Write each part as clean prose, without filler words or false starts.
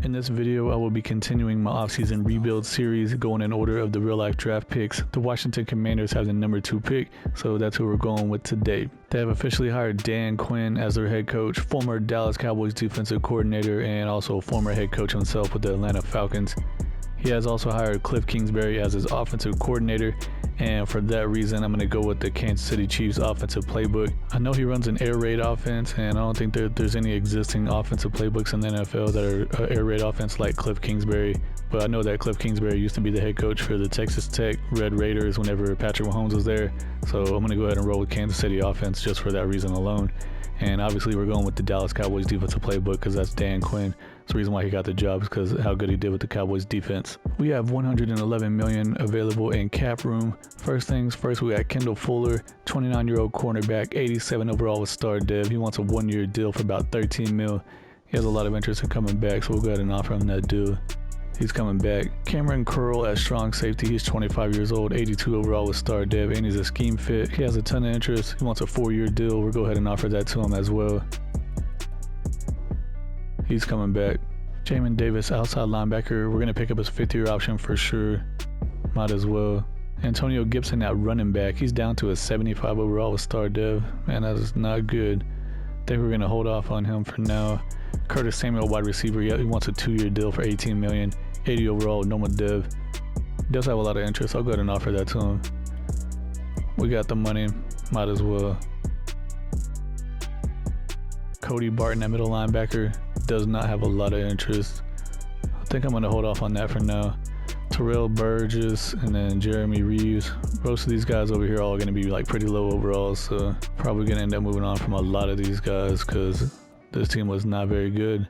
In this video, I will be continuing my offseason rebuild series, going in order of the real-life draft picks. The Washington Commanders have the number 2 pick, so that's who we're going with today. They have officially hired Dan Quinn as their head coach, former Dallas Cowboys defensive coordinator, and also former head coach himself with the Atlanta Falcons. He has also hired Cliff Kingsbury as his offensive coordinator, and for that reason, I'm going to go with the Kansas City Chiefs offensive playbook. I know he runs an air raid offense, and I don't think there's any existing offensive playbooks in the NFL that are air raid offense like Cliff Kingsbury, but I know that Cliff Kingsbury used to be the head coach for the Texas Tech Red Raiders whenever Patrick Mahomes was there, so I'm going to go ahead and roll with Kansas City offense just for that reason alone. And obviously we're going with the Dallas Cowboys defensive playbook because that's Dan Quinn. It's the reason why he got the job is because how good he did with the Cowboys defense. We have $111 million available in cap room. First things first, we got Kendall Fuller, 29-year-old cornerback, 87 overall with star dev. He wants a 1-year deal for about $13 million. He has a lot of interest in coming back, so we'll go ahead and offer him that deal. He's coming back. Cameron Curl at strong safety. He's 25 years old, 82 overall with star dev, and he's a scheme fit. He has a ton of interest. He wants a 4-year deal. We'll go ahead and offer that to him as well. He's coming back. Jamin Davis, outside linebacker. We're going to pick up his 5th-year option for sure. Might as well. Antonio Gibson at running back. He's down to a 75 overall with star dev. Man, that is not good. I think we're going to hold off on him for now. Curtis Samuel, wide receiver. He wants a 2-year deal for $18 million. 80 overall with normal dev. He does have a lot of interest. I'll go ahead and offer that to him. We got the money. Might as well. Cody Barton at middle linebacker. Does not have a lot of interest. I think I'm going to hold off on that for now. Terrell Burgess and then Jeremy Reeves. Most of these guys over here are all going to be like pretty low overall, so probably going to end up moving on from a lot of these guys because this team was not very good.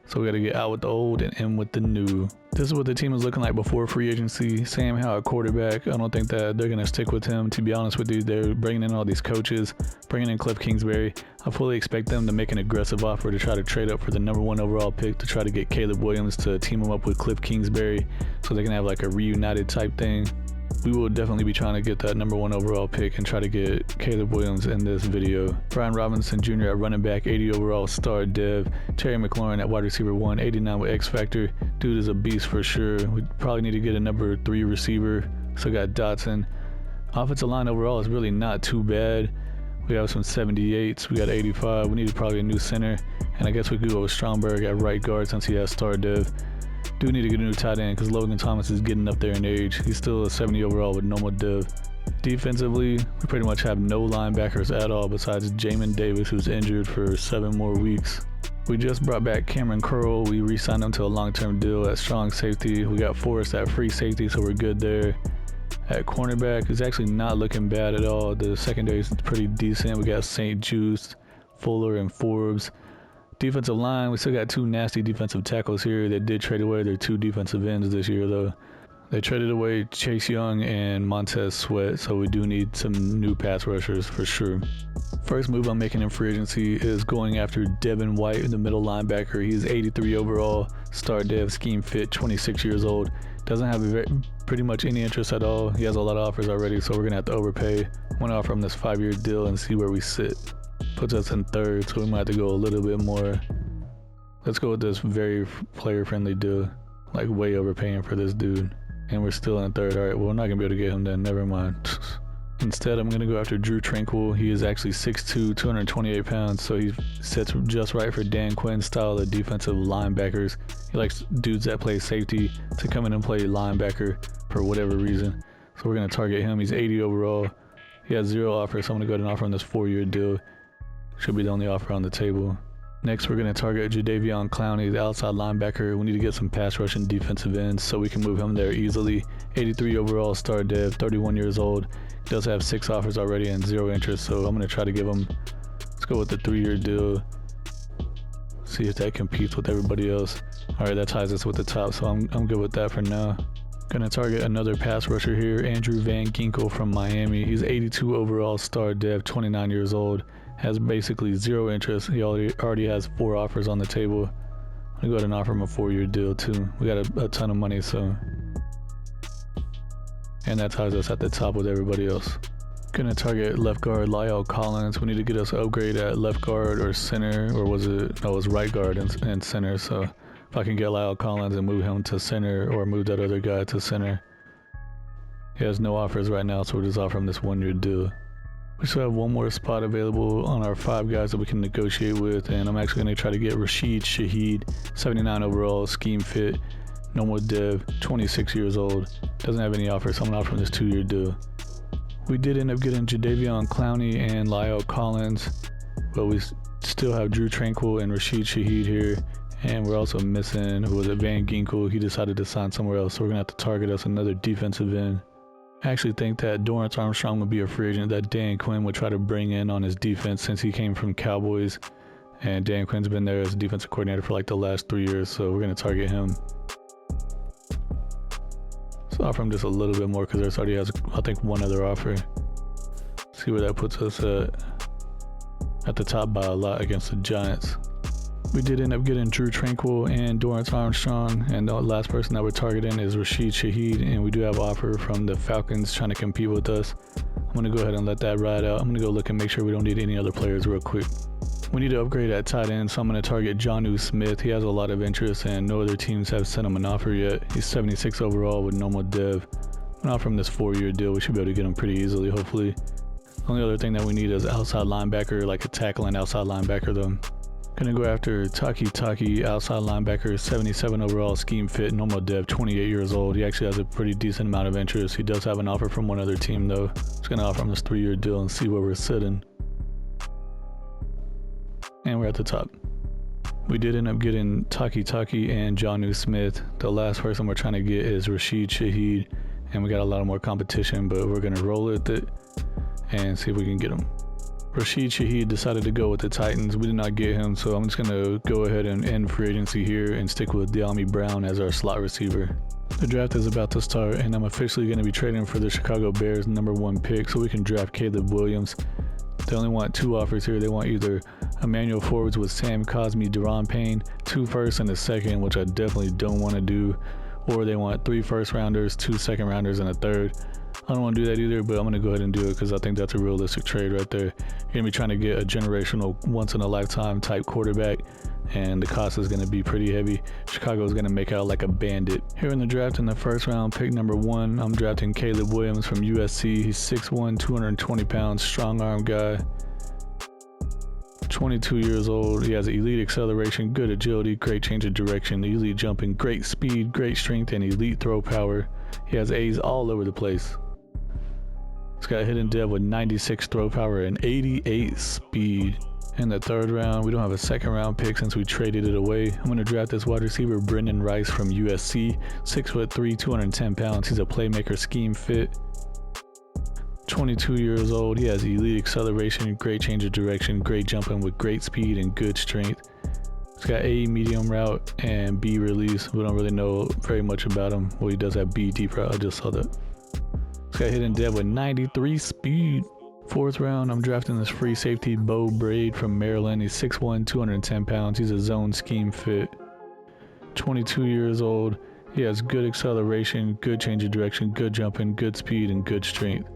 So we got to get out with the old and in with the new. This is what the team is looking like before free agency. Sam Howell at quarterback. I don't think that they're going to stick with him, to be honest with you. They're bringing in all these coaches, bringing in Cliff Kingsbury. I fully expect them to make an aggressive offer to try to trade up for the number 1 overall pick to try to get Caleb Williams to team him up with Cliff Kingsbury so they can have like a reunited type thing. We will definitely be trying to get that number 1 overall pick and try to get Caleb Williams in this video. Brian Robinson Jr. at running back, 80 overall star dev. Terry McLaurin at wide receiver 1, 89 with X Factor. Dude is a beast for sure. We probably need to get a number 3 receiver. So got Dotson. Offensive line overall is really not too bad. We have some 78s. We got 85. We need probably a new center. And I guess we could go with Stromberg at right guard since he has star dev. Do need to get a new tight end because Logan Thomas is getting up there in age. He's still a 70 overall with normal dev. Defensively, we pretty much have no linebackers at all besides Jamin Davis, who's injured for 7 more weeks. We just brought back Cameron Curl. We re-signed him to a long-term deal at strong safety. We got Forrest at free safety, so we're good there. At cornerback, it's actually not looking bad at all. The secondary is pretty decent. We got St. Juste, Fuller, and Forbes. Defensive line, we still got 2 nasty defensive tackles here. They did trade away their 2 defensive ends this year, though. They traded away Chase Young and Montez Sweat, so we do need some new pass rushers for sure. First move I'm making in free agency is going after Devin White, the middle linebacker. He's 83 overall, star dev, scheme fit, 26 years old. Doesn't have pretty much any interest at all. He has a lot of offers already, so we're going to have to overpay. I'm going to offer him this 5-year deal and see where we sit. Puts us in 3rd, so we might have to go a little bit more. Let's go with this very player-friendly deal. Like way overpaying for this dude. And we're still in 3rd. Alright, well, we're not going to be able to get him then. Never mind. Instead, I'm going to go after Drew Tranquil. He is actually 6'2", 228 pounds, so he sits just right for Dan Quinn's style of defensive linebackers. He likes dudes that play safety to come in and play linebacker for whatever reason. So we're going to target him. He's 80 overall. He has 0 offers, so I'm going to go ahead and offer him this 4-year deal. Should be the only offer on the table. Next, we're going to target Jadeveon Clowney, the outside linebacker. We need to get some pass rush and defensive ends so we can move him there easily. 83 overall, star dev, 31 years old. He does have 6 offers already and 0 interest, so I'm going to try to give him, let's go with the 3-year deal. See if that competes with everybody else. Alright, that ties us with the top, so I'm good with that for now. Going to target another pass rusher here, Andrew Van Ginkel from Miami. He's 82 overall, star dev, 29 years old. Has basically 0 interest. He already has 4 offers on the table. I'm going to go ahead and offer him a 4-year deal too. We got a ton of money, so. And that ties us at the top with everybody else. Going to target left guard Lyle Collins. We need to get us an upgrade at left guard or center, or was it? No, it was right guard and center. So if I can get Lyle Collins and move him to center or move that other guy to center. He has no offers right now, so we'll just offer him this 1-year deal. We still have one more spot available on our 5 guys that we can negotiate with, and I'm actually going to try to get Rashid Shaheed, 79 overall, scheme fit, no more dev, 26 years old, doesn't have any offers, so I'm going to offer him this 2-year deal. We did end up getting Jadeveon Clowney and Lyle Collins, but we still have Drew Tranquil and Rashid Shaheed here. And we're also missing, who was it, Van Ginkel. He decided to sign somewhere else, so we're going to have to target us another defensive end. I actually think that Dorrance Armstrong would be a free agent that Dan Quinn would try to bring in on his defense since he came from Cowboys. And Dan Quinn's been there as a defensive coordinator for like the last 3 years, so we're going to target him. So offer him just a little bit more because there's already has, I think, one other offer. See where that puts us at the top by a lot against the Giants. We did end up getting Drew Tranquil and Dorrance Armstrong, and the last person that we're targeting is Rashid Shaheed, and we do have an offer from the Falcons trying to compete with us. I'm going to go ahead and let that ride out. I'm going to go look and make sure we don't need any other players real quick. We need to upgrade at tight end, so I'm going to target Jonnu Smith. He has a lot of interest, and no other teams have sent him an offer yet. He's 76 overall with no more dev. I'm going to offer him this 4-year deal. We should be able to get him pretty easily, hopefully. The only other thing that we need is outside linebacker, like a tackling outside linebacker though. Gonna go after Taki, outside linebacker, 77 overall, scheme fit, normal dev, 28 years old. He actually has a pretty decent amount of interest. He does have an offer from one other team though. Just gonna offer him this 3-year deal and see where we're sitting. And we're at the top. We did end up getting Taki and Jonnu Smith. The last person we're trying to get is Rashid Shaheed, and we got a lot more competition, but we're gonna roll with it and see if we can get him. Rashid Shaheed decided to go with the Titans. We did not get him, so I'm just going to go ahead and end free agency here and stick with De'Ami Brown as our slot receiver. The draft is about to start, and I'm officially going to be trading for the Chicago Bears #1 pick so we can draft Caleb Williams. They only want 2 offers here. They want either Emmanuel Forbes with Sam Cosmi, Deron Payne, 2 firsts and a second, which I definitely don't want to do, or they want 3 first-rounders, 2 second-rounders, and a third. I don't want to do that either, but I'm going to go ahead and do it because I think that's a realistic trade right there. You're going to be trying to get a generational, once-in-a-lifetime type quarterback, and the cost is going to be pretty heavy. Chicago is going to make out like a bandit. Here in the draft, in the first round, pick #1, I'm drafting Caleb Williams from USC. He's 6'1", 220 pounds, strong arm guy. 22 years old. He has elite acceleration, good agility, great change of direction, elite jumping, great speed, great strength, and elite throw power. He has A's all over the place. He's got hidden dev with 96 throw power and 88 speed. In the third round, we don't have a second round pick since we traded it away. I'm going to draft this wide receiver, Brendan Rice from USC, 6'3", 210 pounds. He's a playmaker, scheme fit. 22 years old. He has elite acceleration, great change of direction, great jumping with great speed and good strength. He's got A medium route and B release. We don't really know very much about him. Well, he does have B deep route. I just saw that. He's got hidden dev with 93 speed. Fourth round, I'm drafting this free safety, Bo Braid from Maryland. He's 6'1", 210 pounds. He's a zone scheme fit. 22 years old. He has good acceleration, good change of direction, good jumping, good speed, and good strength.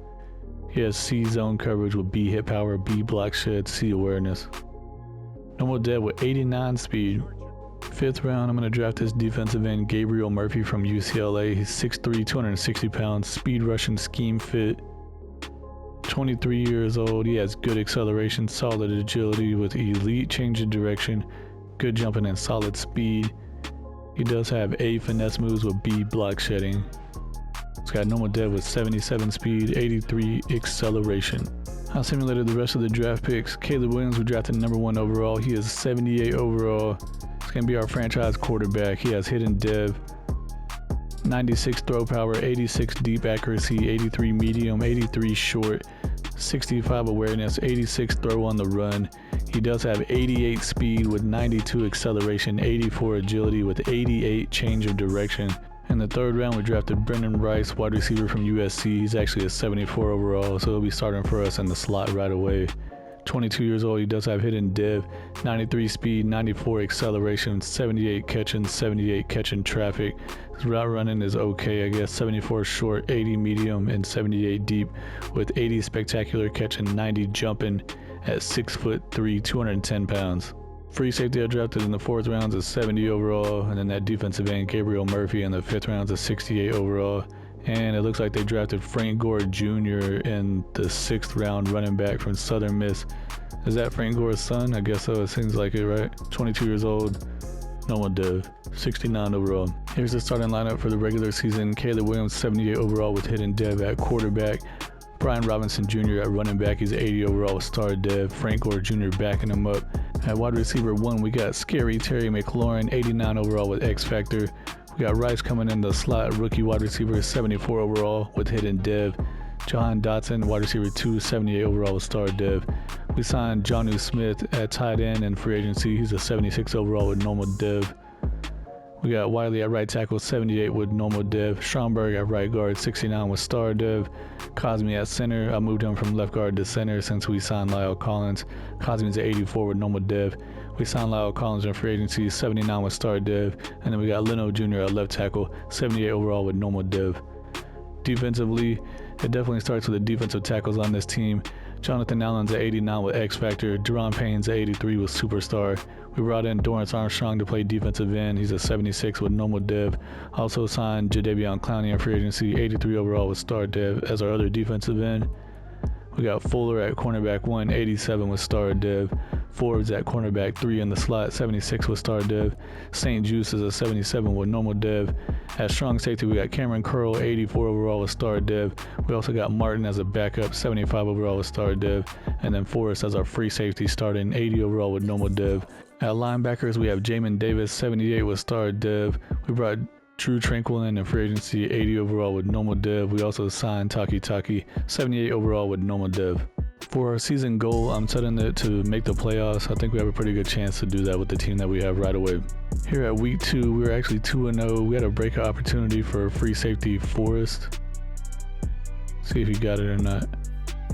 He has C zone coverage with B hit power, B block shed, C awareness. Normal dev with 89 speed. Fifth round, I'm going to draft this defensive end, Gabriel Murphy from UCLA. He's 6'3", 260 pounds, speed rushing, scheme fit. 23 years old. He has good acceleration, solid agility with elite change of direction, good jumping, and solid speed. He does have A finesse moves with B block shedding. He's got normal dev with 77 speed, 83 acceleration. I simulated the rest of the draft picks. Caleb Williams, we drafted #1 overall. He is 78 overall. He's going to be our franchise quarterback. He has hidden dev, 96 throw power, 86 deep accuracy, 83 medium, 83 short, 65 awareness, 86 throw on the run. He does have 88 speed with 92 acceleration, 84 agility with 88 change of direction. In the third round, we drafted Brendan Rice, wide receiver from USC. He's actually a 74 overall, so he'll be starting for us in the slot right away. 22 years old. He does have hidden dev, 93 speed, 94 acceleration, 78 catching traffic. His route running is okay, I guess. 74 short, 80 medium, and 78 deep, with 80 spectacular catching, 90 jumping at 6'3", 210 pounds. Free safety I drafted in the 4th round is 70 overall, and then that defensive end Gabriel Murphy in the 5th round is 68 overall. And it looks like they drafted Frank Gore Jr. in the 6th round, running back from Southern Miss. Is that Frank Gore's son? I guess so. It seems like it, right? 22 years old, normal div, 69 overall. Here's the starting lineup for the regular season. Caleb Williams, 78 overall with hidden dev at quarterback. Brian Robinson Jr. at running back, he's 80 overall with star dev. Frank Gore Jr. backing him up. At wide receiver 1, we got Scary Terry McLaurin, 89 overall with X Factor. We got Rice coming in the slot, rookie wide receiver, 74 overall with hidden dev. Jahan Dotson, wide receiver 2, 78 overall with star dev. We signed Jonnu Smith at tight end in free agency. He's a 76 overall with normal dev. We got Wiley at right tackle, 78 with normal dev. Stromberg at right guard, 69 with star dev. Cosme at center. I moved him from left guard to center since we signed Lyle Collins. Cosme's at 84 with normal dev. We signed Lyle Collins in free agency, 79 with star dev. And then we got Leno Jr. at left tackle, 78 overall with normal dev. Defensively, it definitely starts with the defensive tackles on this team. Jonathan Allen's at 89 with X Factor. Deron Payne's at 83 with Superstar. We brought in Dorrance Armstrong to play defensive end. He's a 76 with normal dev. Also signed Jadeveon Clowney in free agency, 83 overall with star dev as our other defensive end. We got Fuller at cornerback 1, 87 with star dev. Forbes at cornerback 3 in the slot, 76 with star dev. St. Juice is a 77 with normal dev. At strong safety, we got Cameron Curl, 84 overall with star dev. We also got Martin as a backup, 75 overall with star dev. And then Forrest as our free safety, starting 80 overall with normal dev. At linebackers, we have Jamin Davis, 78 with star dev. We brought Drew Tranquil in free agency, 80 overall with normal dev. We also signed Taki, 78 overall with normal dev. For our season goal, I'm setting it to make the playoffs. I think we have a pretty good chance to do that with the team that we have right away. Here at week 2, we were actually 2-0. We had a breakout opportunity for free safety Forrest. See if he got it or not.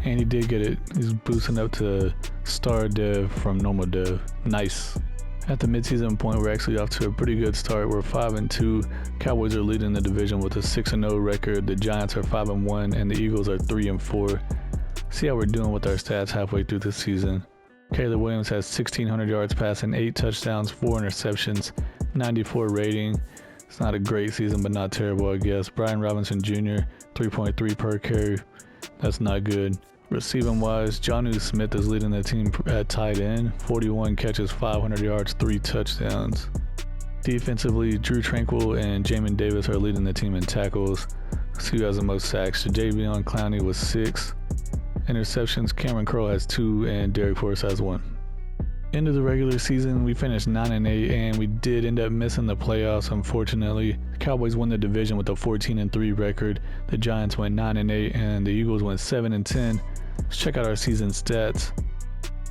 And he did get it. He's boosting up to star dev from normal dev. Nice. At the midseason point, we're actually off to a pretty good start. We're 5-2. Cowboys are leading the division with a 6-0 record. The Giants are 5-1, and the Eagles are 3-4. See how we're doing with our stats halfway through the season. Caleb Williams has 1,600 yards passing, 8 touchdowns, 4 interceptions, 94 rating. It's not a great season, but not terrible, I guess. Brian Robinson Jr., 3.3 per carry. That's not good. Receiving wise, Jonnu Smith is leading the team at tight end, 41 catches, 500 yards, 3 touchdowns. Defensively, Drew Tranquil and Jamin Davis are leading the team in tackles. Let's see who has the most sacks. Jadeveon Clowney with 6. Interceptions, Cameron Curl has 2 and Derek Forrest has 1. End of the regular season, we finished 9-8 and we did end up missing the playoffs, unfortunately. The Cowboys won the division with a 14-3 record. The Giants went 9-8 and the Eagles went 7-10. Let's check out our season stats.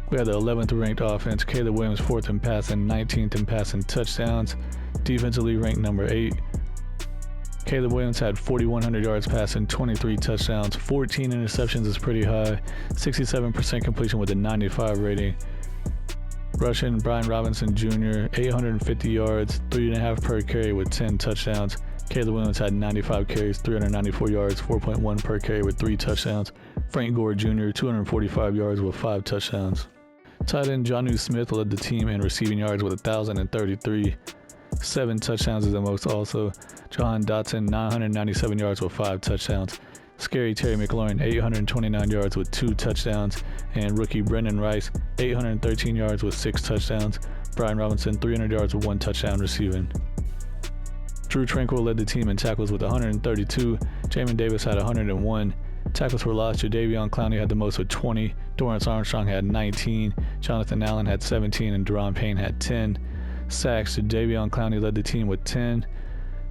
We had the 11th ranked offense, Caleb Williams 4th in passing, 19th in passing touchdowns. Defensively ranked number 8. Caleb Williams had 4,100 yards passing, 23 touchdowns, 14 interceptions is pretty high, 67% completion with a 95 rating. Rushing, Brian Robinson Jr., 850 yards, 3.5 per carry with 10 touchdowns. Caleb Williams had 95 carries, 394 yards, 4.1 per carry with 3 touchdowns. Frank Gore Jr., 245 yards with 5 touchdowns. Tight end Jonnu Smith led the team in receiving yards with 1,033. 7 touchdowns is the most also. Jahan Dotson, 997 yards with 5 touchdowns. Scary Terry McLaurin, 829 yards with 2 touchdowns. And rookie Brendan Rice, 813 yards with 6 touchdowns. Brian Robinson, 300 yards with 1 touchdown receiving. Drew Tranquil led the team in tackles with 132. Jamin Davis had 101. Tackles for loss, Jadeveon Clowney had the most with 20. Dorrance Armstrong had 19. Jonathan Allen had 17 and Deron Payne had 10. Sacks, Jadeveon Clowney led the team with 10.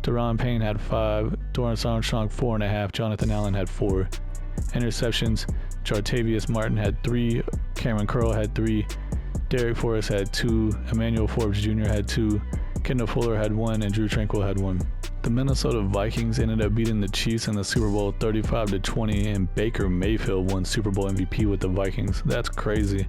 Deron Payne had 5. Dorrance Armstrong 4.5. Jonathan Allen had 4. Interceptions, Jartavius Martin had 3. Cameron Curl had 3. Derek Forrest had 2. Emmanuel Forbes Jr. had 2. Kendall Fuller had 1 and Drew Tranquil had 1. The Minnesota Vikings ended up beating the Chiefs in the Super Bowl 35-20, and Baker Mayfield won Super Bowl MVP with the Vikings. That's crazy.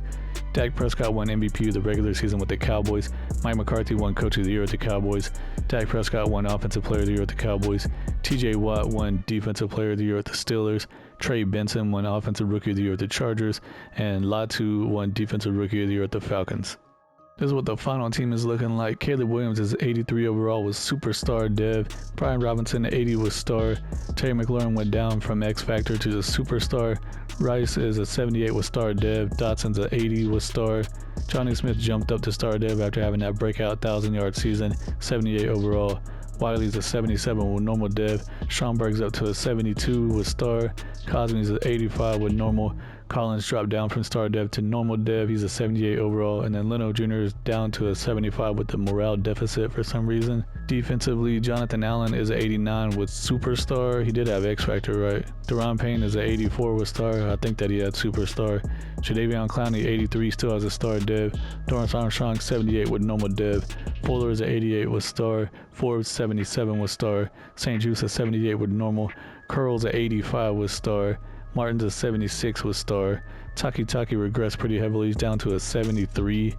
Dak Prescott won MVP of the regular season with the Cowboys. Mike McCarthy won Coach of the Year with the Cowboys. Dak Prescott won Offensive Player of the Year with the Cowboys. TJ Watt won Defensive Player of the Year with the Steelers. Trey Benson won Offensive Rookie of the Year with the Chargers. And Latu won Defensive Rookie of the Year with the Falcons. This is what the final team is looking like. Caleb Williams is 83 overall with superstar dev. Brian Robinson 80 with star. Terry McLaurin went down from X Factor to the superstar. Rice is a 78 with star dev. Dotson's a 80 with star. Johnny Smith jumped up to star dev after having that breakout 1,000-yard season, 78 overall. Wiley's a 77 with normal dev. Schomburg's up to a 72 with star. Cosme's a 85 with normal. Collins dropped down from star dev to normal dev. He's a 78 overall. And then Leno Jr. is down to a 75 with the morale deficit for some reason. Defensively, Jonathan Allen is an 89 with superstar. He did have X Factor, right? Deron Payne is an 84 with star. I think that he had superstar. Jadeveon Clowney, 83, still has a star dev. Dorrance Armstrong, 78 with normal dev. Fuller is an 88 with star. Forbes, 77 with star. St. Juice, a 78 with normal. Curl's an 85 with star. Martin's a 76 with star. Taki regressed pretty heavily. He's down to a 73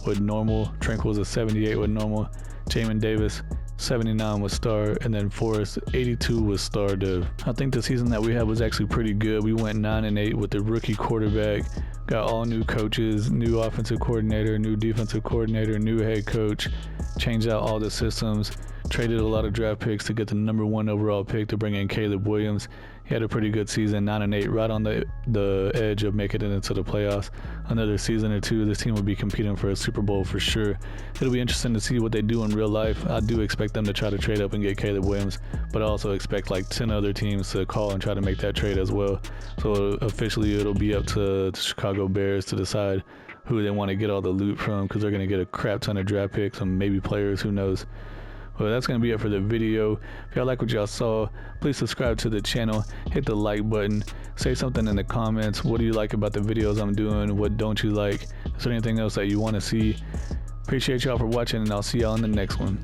with normal. Tranquil's a 78 with normal. Jamin Davis, 79 with star. And then Forrest, 82 with star dev. I think the season that we had was actually pretty good. We went 9-8 with the rookie quarterback. Got all new coaches, new offensive coordinator, new defensive coordinator, new head coach. Changed out all the systems. Traded a lot of draft picks to get the #1 overall pick to bring in Caleb Williams. He had a pretty good season, 9-8, right on the edge of making it into the playoffs. Another season or two, this team will be competing for a Super Bowl for sure. It'll be interesting to see what they do in real life. I do expect them to try to trade up and get Caleb Williams, but I also expect like 10 other teams to call and try to make that trade as well. So officially, it'll be up to the Chicago Bears to decide who they want to get all the loot from, because they're going to get a crap ton of draft picks and maybe players, who knows. Well, that's going to be it for the video. If y'all like what y'all saw, please subscribe to the channel, hit the like button, say something in the comments. What do you like about the videos I'm doing? What don't you like? Is there anything else that you want to see? Appreciate y'all for watching, and I'll see y'all in the next one.